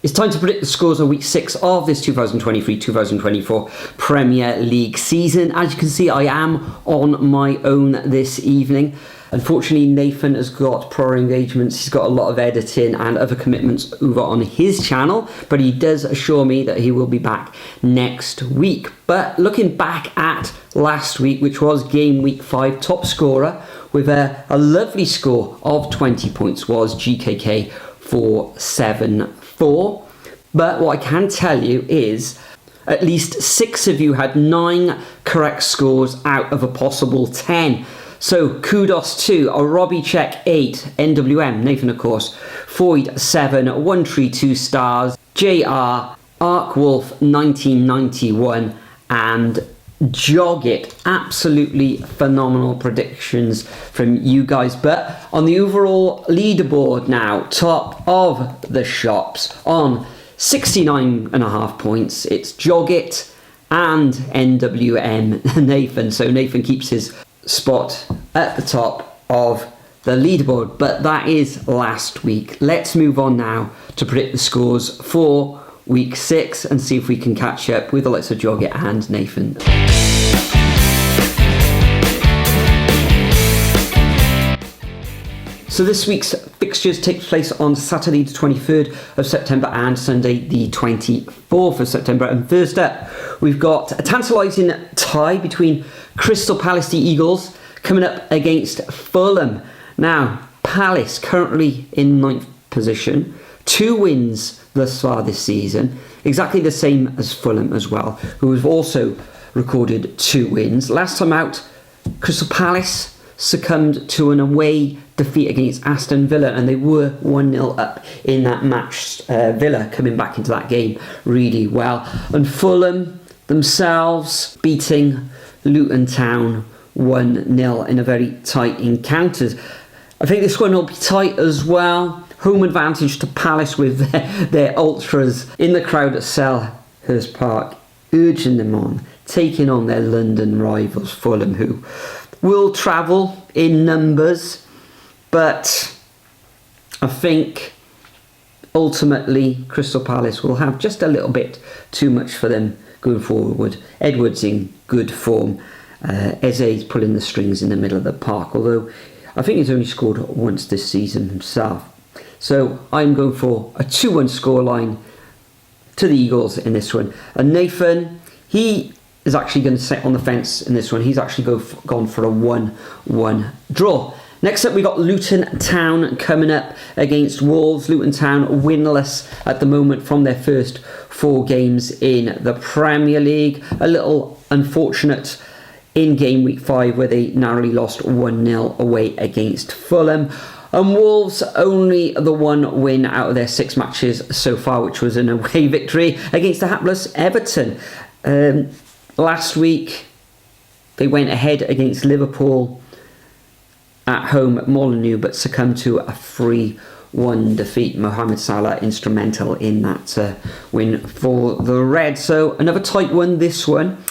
It's time to predict the scores of week 6 of this 2023-2024 Premier League season. As you can see, I am on my own this evening. Unfortunately, Nathan has got prior engagements. He's got a lot of editing and other commitments over on his channel, but he does assure me that he will be back next week. But looking back at last week, which was game week 5, top scorer with a lovely score of 20 points was GKK 474. But what I can tell you is at least 6 of you had 9 correct scores out of a possible 10. So kudos to Robbie Check 8, NWM, Nathan of course, Foyd 7, 132 stars, JR, Ark Wolf 1991 and Joggit. Absolutely phenomenal predictions from you guys. But on the overall leaderboard now, top of the shops on 69.5 points, it's Joggit and NWM Nathan. So Nathan keeps his spot at the top of the leaderboard, but that is last week. Let's move on now to predict the scores for week 6 and see if we can catch up with the likes of Joggit and Nathan. So this week's fixtures take place on Saturday the 23rd of September and Sunday the 24th of September. And first up, we've got a tantalising tie between Crystal Palace, the Eagles, coming up against Fulham. Now, Palace currently in 9th position, 2 wins thus far this season, exactly the same as Fulham as well, who have also recorded 2 wins. Last time out, Crystal Palace succumbed to an away defeat against Aston Villa, and they were 1-0 up in that match. Villa coming back into that game really well. And Fulham themselves beating Luton Town 1-0 in a very tight encounter. I think this one will be tight as well. Home advantage to Palace with their ultras in the crowd at Selhurst Park, urging them on, taking on their London rivals Fulham, who will travel in numbers, but I think ultimately Crystal Palace will have just a little bit too much for them going forward. Edwards in good form. Eze's pulling the strings in the middle of the park, although I think he's only scored once this season himself. So I'm going for a 2-1 scoreline to the Eagles in this one. And Nathan, he is actually going to sit on the fence in this one. He's actually gone for a 1-1 draw. Next up, we got Luton Town coming up against Wolves. Luton Town winless at the moment from their first 4 games in the Premier League. A little unfortunate in game week 5 where they narrowly lost 1-0 away against Fulham. And Wolves only the 1 win out of their 6 matches so far, which was an away victory against the hapless Everton. Last week, they went ahead against Liverpool at home at Molineux, but succumbed to a 3-1 defeat. Mohamed Salah instrumental in that win for the Reds. So another tight one, this one.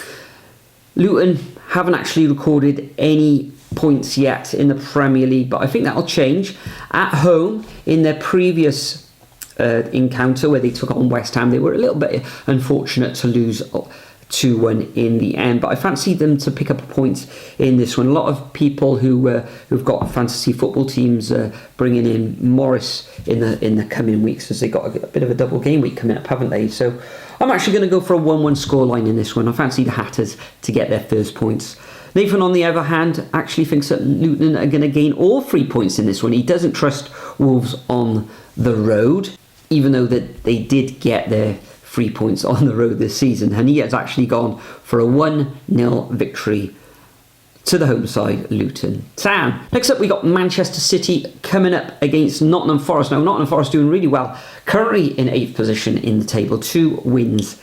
Luton haven't actually recorded any points yet in the Premier League, but I think that'll change. At home, in their previous encounter where they took on West Ham, they were a little bit unfortunate to lose 2-1 in the end, but I fancy them to pick up points in this one. A lot of people who've got fantasy football teams bringing in Morris in the coming weeks, as they got a bit of a double game week coming up, haven't they? So I'm actually going to go for a 1-1 scoreline in this one. I fancy the Hatters to get their first points. Nathan, on the other hand, actually thinks that Luton are going to gain all 3 points in this one. He doesn't trust Wolves on the road, even though that they did get their 3 points on the road this season, and he has actually gone for a 1-0 victory to the home side, Luton Town. Next up, we got Manchester City coming up against Nottingham Forest. Now, Nottingham Forest doing really well, currently in 8th position in the table, 2 wins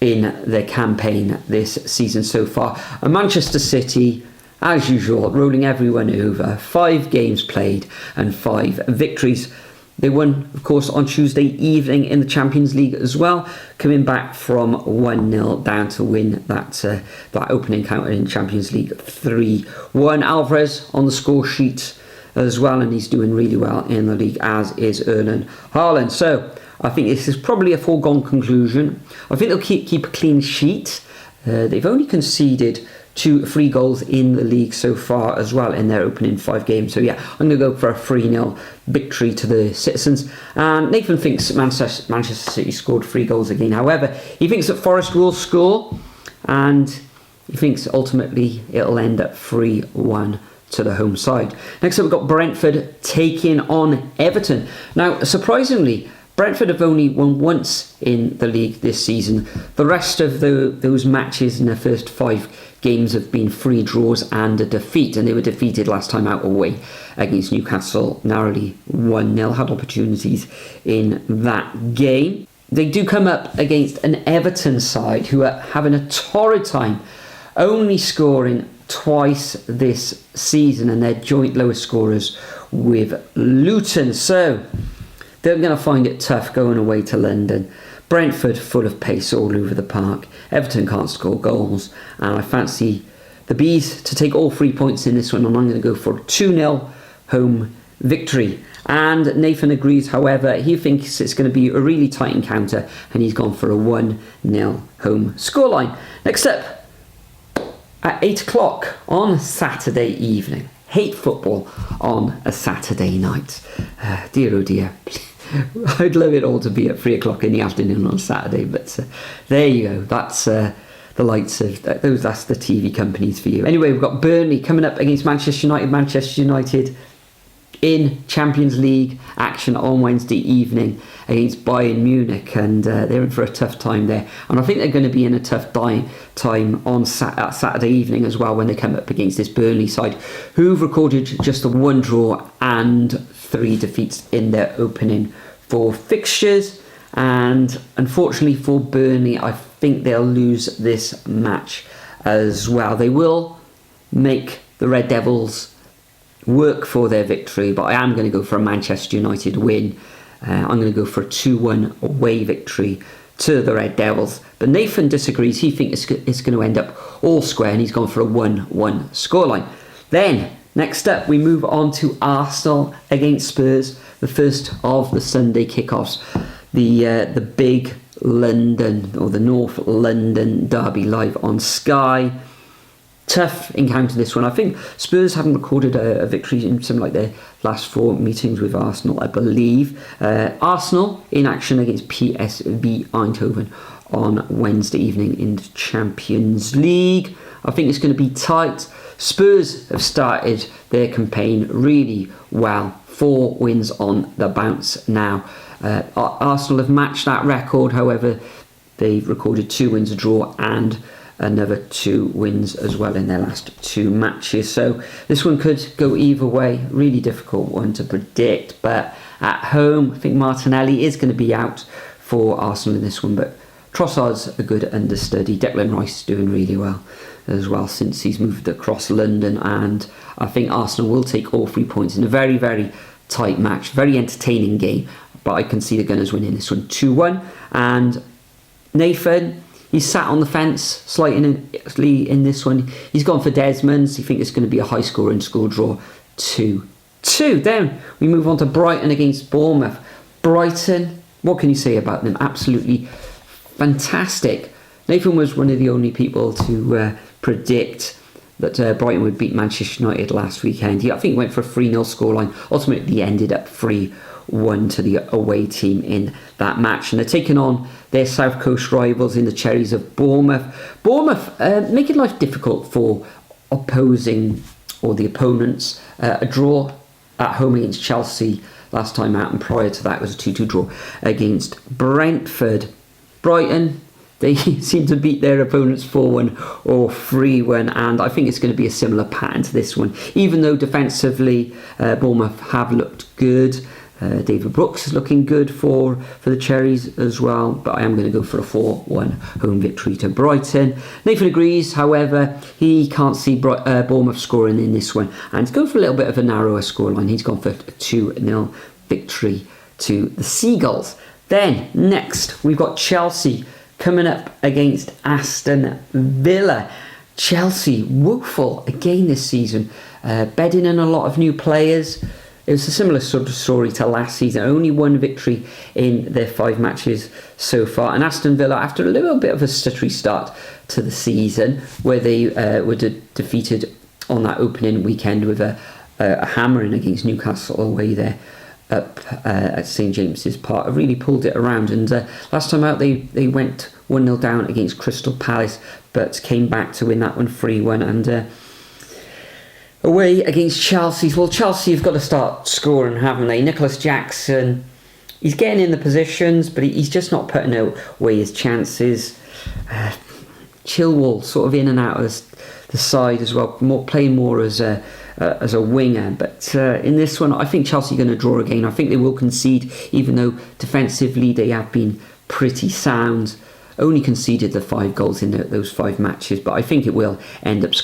in their campaign this season so far. And Manchester City, as usual, rolling everyone over, 5 games played and 5 victories. They won, of course, on Tuesday evening in the Champions League as well, coming back from 1-0 down to win that opening encounter in Champions League 3-1. Alvarez on the score sheet as well, and he's doing really well in the league, as is Erling Haaland. So I think this is probably a foregone conclusion. I think they'll keep a clean sheet. They've only conceded 2 free goals in the league so far as well in their opening 5 games. So yeah, I'm going to go for a 3-0 victory to the Citizens. And Nathan thinks Manchester City scored 3 goals again. However, he thinks that Forest will score, and he thinks ultimately it'll end at 3-1 to the home side. Next up, we've got Brentford taking on Everton. Now, surprisingly, Brentford have only won once in the league this season. The rest of those matches in the first 5 games have been 3 draws and a defeat, and they were defeated last time out away against Newcastle, narrowly 1-0. Had opportunities in that game. They do come up against an Everton side who are having a torrid time, only scoring twice this season, and they're joint lowest scorers with Luton. So they're going to find it tough going away to London. Brentford full of pace all over the park. Everton can't score goals, and I fancy the Bees to take all 3 points in this one, and I'm going to go for a 2-0 home victory. And Nathan agrees, however, he thinks it's going to be a really tight encounter, and he's gone for a 1-0 home scoreline. Next up, at 8 o'clock on Saturday evening. Hate football on a Saturday night. Dear oh dear. I'd love it all to be at 3 o'clock in the afternoon on Saturday, but there you go. That's the lights of those. That's the TV companies for you. Anyway, we've got Burnley coming up against Manchester United. Manchester United in Champions League action on Wednesday evening against Bayern Munich, and they're in for a tough time there. And I think they're going to be in a tough time on Saturday evening as well when they come up against this Burnley side, who've recorded just a 1 draw and 3 defeats in their opening 4 fixtures. And unfortunately for Burnley, I think they'll lose this match as well. They will make the Red Devils work for their victory, but I am going to go for a Manchester United win. I'm going to go for a 2-1 away victory to the Red Devils. But Nathan disagrees. He thinks it's going to end up all square, and he's gone for a 1-1 scoreline. Then, next up, we move on to Arsenal against Spurs, the first of the Sunday kickoffs. The big London, or the North London derby, live on Sky. Tough encounter this one. I think Spurs haven't recorded a victory in something like their last 4 meetings with Arsenal, I believe. Arsenal in action against PSV Eindhoven on Wednesday evening in the Champions League. I think it's going to be tight. Spurs have started their campaign really well. 4 wins on the bounce now. Arsenal have matched that record. However, they've recorded 2 wins, a draw, and another 2 wins as well in their last 2 matches. So this one could go either way. Really difficult one to predict. But at home, I think Martinelli is going to be out for Arsenal in this one. But Trossard's a good understudy. Declan Rice doing really well as well since he's moved across London. And I think Arsenal will take all 3 points in a very, very tight match. Very entertaining game. But I can see the Gunners winning this one 2-1. And Nathan, he's sat on the fence slightly in this one. He's gone for Desmond's. He thinks it's going to be a high scoring score draw 2-2. Then we move on to Brighton against Bournemouth. Brighton, what can you say about them? Absolutely fantastic. Nathan was one of the only people to predict that Brighton would beat Manchester United last weekend. I think he went for a 3-0 scoreline. Ultimately ended up 3-1 to the away team in that match, and they're taking on their South Coast rivals in the Cherries of Bournemouth. Bournemouth making life difficult for opposing or the opponents. A draw at home against Chelsea last time out, and prior to that was a 2-2 draw against Brentford. Brighton, they seem to beat their opponents 4-1 or 3-1, and I think it's going to be a similar pattern to this one. Even though defensively Bournemouth have looked good. David Brooks is looking good for the Cherries as well, but I am going to go for a 4-1 home victory to Brighton. Nathan agrees, however, he can't see Bournemouth scoring in this one, and to go for a little bit of a narrower scoreline, he's gone for a 2-0 victory to the Seagulls. Then, next, we've got Chelsea coming up against Aston Villa. Chelsea, woeful again this season, bedding in a lot of new players. it was a similar sort of story to last season. Only one victory in their 5 matches so far. And Aston Villa, after a little bit of a stuttery start to the season, where they were defeated on that opening weekend with a hammering against Newcastle away there up at St James's Park, really pulled it around. And last time out they went 1-0 down against Crystal Palace, but came back to win that one 3-1. And away against Chelsea, well, Chelsea have got to start scoring, haven't they? Nicholas Jackson, he's getting in the positions, but he's just not putting away his chances. Chilwell sort of in and out of the side as well, playing more as a winger. But in this one, I think Chelsea are going to draw again. I think they will concede, even though defensively they have been pretty sound. Only conceded the 5 goals in those 5 matches, but I think it will end up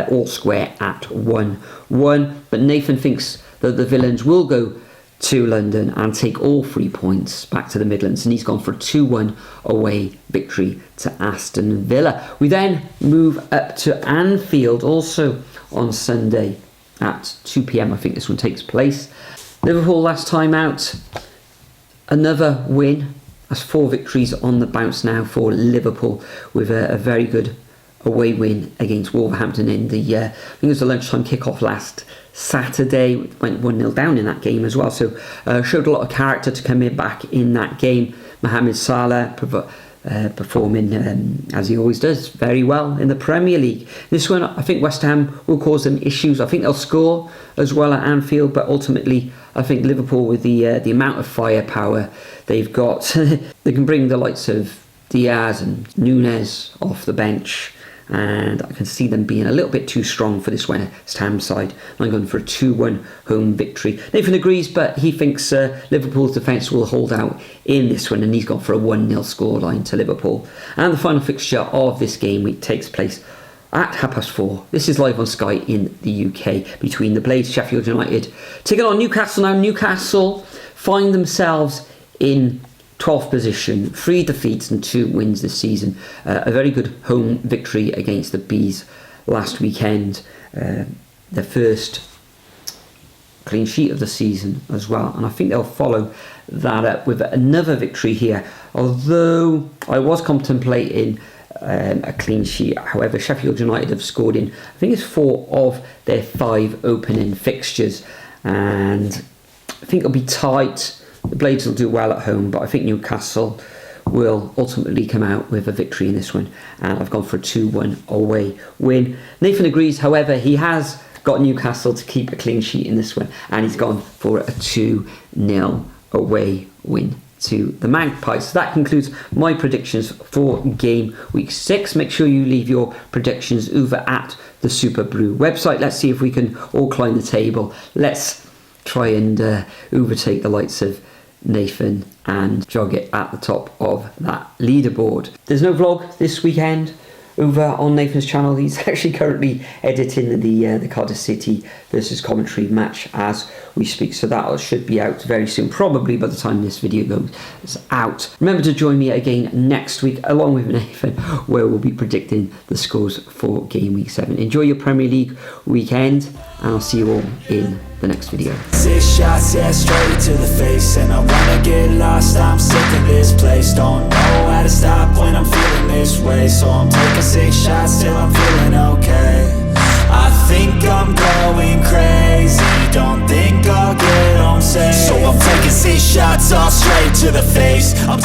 all square at 1-1. But Nathan thinks that the Villains will go to London and take all 3 points back to the Midlands, and he's gone for a 2-1 away victory to Aston Villa. We then move up to Anfield, also on Sunday at 2 p.m. I think this one takes place. Liverpool last time out, another win. That's 4 victories on the bounce now for Liverpool, with a very good away win against Wolverhampton in the I think it was the lunchtime kickoff last Saturday. Went 1-0 down in that game as well, so showed a lot of character to come back in that game. Mohamed Salah performing as he always does very well in the Premier League. This one, I think West Ham will cause them issues. I think they'll score as well at Anfield, but ultimately I think Liverpool, with the amount of firepower they've got, they can bring the likes of Diaz and Nunes off the bench, and I can see them being a little bit too strong for this West Ham side. I'm going for a 2-1 home victory. Nathan agrees, but he thinks Liverpool's defence will hold out in this one, and he's gone for a 1-0 scoreline to Liverpool. And the final fixture of this game week takes place at 4:30. This is live on Sky in the UK, between the Blades, Sheffield United taking on Newcastle. Now Newcastle find themselves in 12th position, 3 defeats and 2 wins this season. A very good home victory against the Bees last weekend. Their first clean sheet of the season as well. And I think they'll follow that up with another victory here. Although I was contemplating a clean sheet. However, Sheffield United have scored in, I think it's 4 of their 5 opening fixtures. And I think it'll be tight. The Blades will do well at home, but I think Newcastle will ultimately come out with a victory in this one, and I've gone for a 2-1 away win. Nathan agrees, however, he has got Newcastle to keep a clean sheet in this one, and he's gone for a 2-0 away win to the Magpies. So that concludes my predictions for game week 6. Make sure you leave your predictions over at the Superbru website. Let's see if we can all climb the table. Let's try and overtake the likes of Nathan and jog it at the top of that leaderboard. There's no vlog this weekend over on Nathan's channel. He's actually currently editing the Cardiff City versus Coventry match as we speak, so that should be out very soon, probably by the time this video goes out. Remember to join me again next week along with Nathan, where we'll be predicting the scores for game week 7. Enjoy your Premier League weekend, and I'll see you all in the next video. 6 shots, yeah, straight to the face, and I wanna get lost. I'm sick of this place, don't know how to stop when I'm feeling this way, so I'm taking 6 shots till I'm feeling okay. I think I'm going crazy, don't think I'll get home safe, so I'm taking 6 shots all straight to the face. I'm